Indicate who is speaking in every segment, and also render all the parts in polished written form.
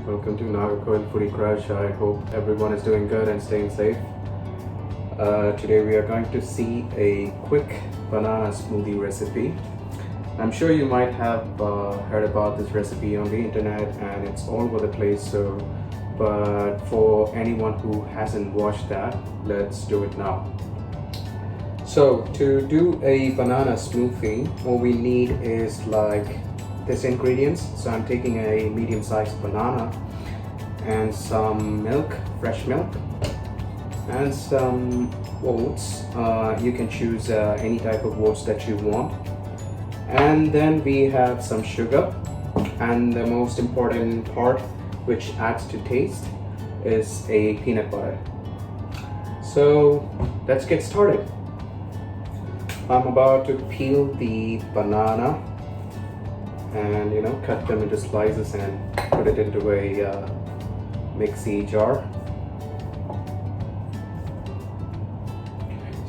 Speaker 1: Welcome to Nagarcoil Foodie Crush. I hope everyone is doing good and staying safe. Today we are going to see a quick banana smoothie recipe. I'm sure you might have heard about this recipe on the internet and it's all over the place. But for anyone who hasn't watched that, let's do it now. So to do a banana smoothie, all we need is like this ingredients. So I'm taking a medium-sized banana and some milk, fresh milk, and some oats. You can choose any type of oats that you want. And then we have some sugar, and the most important part, which adds to taste, is a peanut butter. So let's get started. I'm about to peel the banana and cut them into slices and put it into a mixie jar.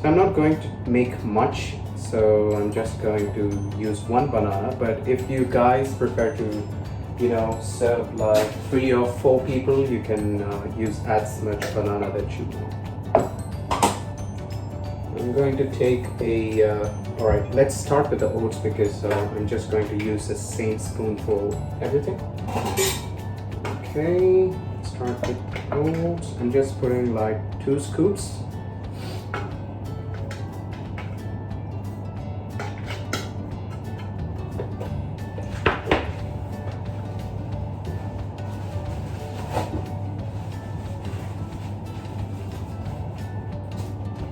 Speaker 1: So I'm not going to make much, so I'm just going to use one banana, but if you guys prefer to serve like 3 or 4 people, you can use as much banana that you want. I'm going to take alright, let's start with the oats because I'm just going to use the same spoon for everything. Okay, start with oats. I'm just putting like 2 scoops.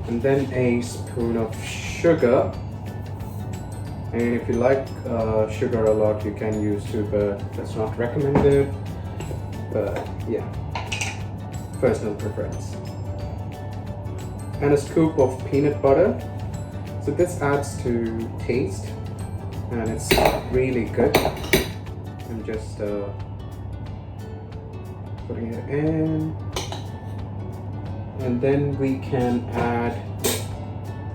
Speaker 1: And then a spoon of sugar, and if you like sugar a lot, you can use 2, but that's not recommended. But yeah, personal preference. And a scoop of peanut butter. So this adds to taste and it's really good. I'm just putting it in. And then we can add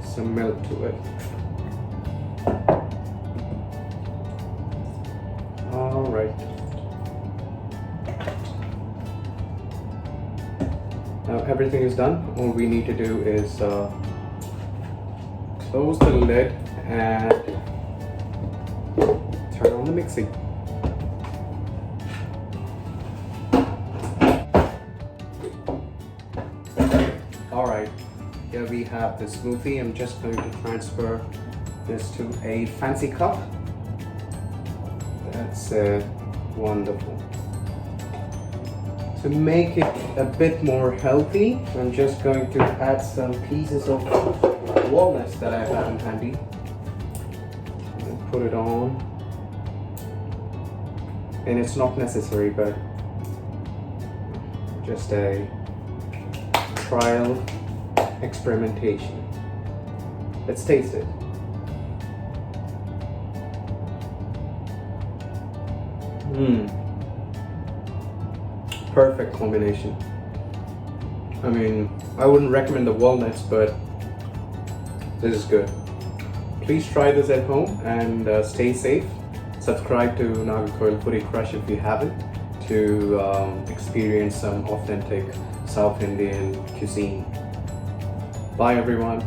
Speaker 1: some milk to it. All right. Now everything is done. All we need to do is close the lid and turn on the mixie. Alright, here we have the smoothie. I'm just going to transfer this to a fancy cup. That's wonderful. To make it a bit more healthy, I'm just going to add some pieces of walnuts that I have handy. And put it on. And it's not necessary, but just a trial experimentation. Let's taste it. Perfect combination. I mean, I wouldn't recommend the walnuts, but this is good. Please try this at home and stay safe. Subscribe to Nagarcoil Foodie Crush if you haven't, to experience some authentic South Indian cuisine. Bye everyone.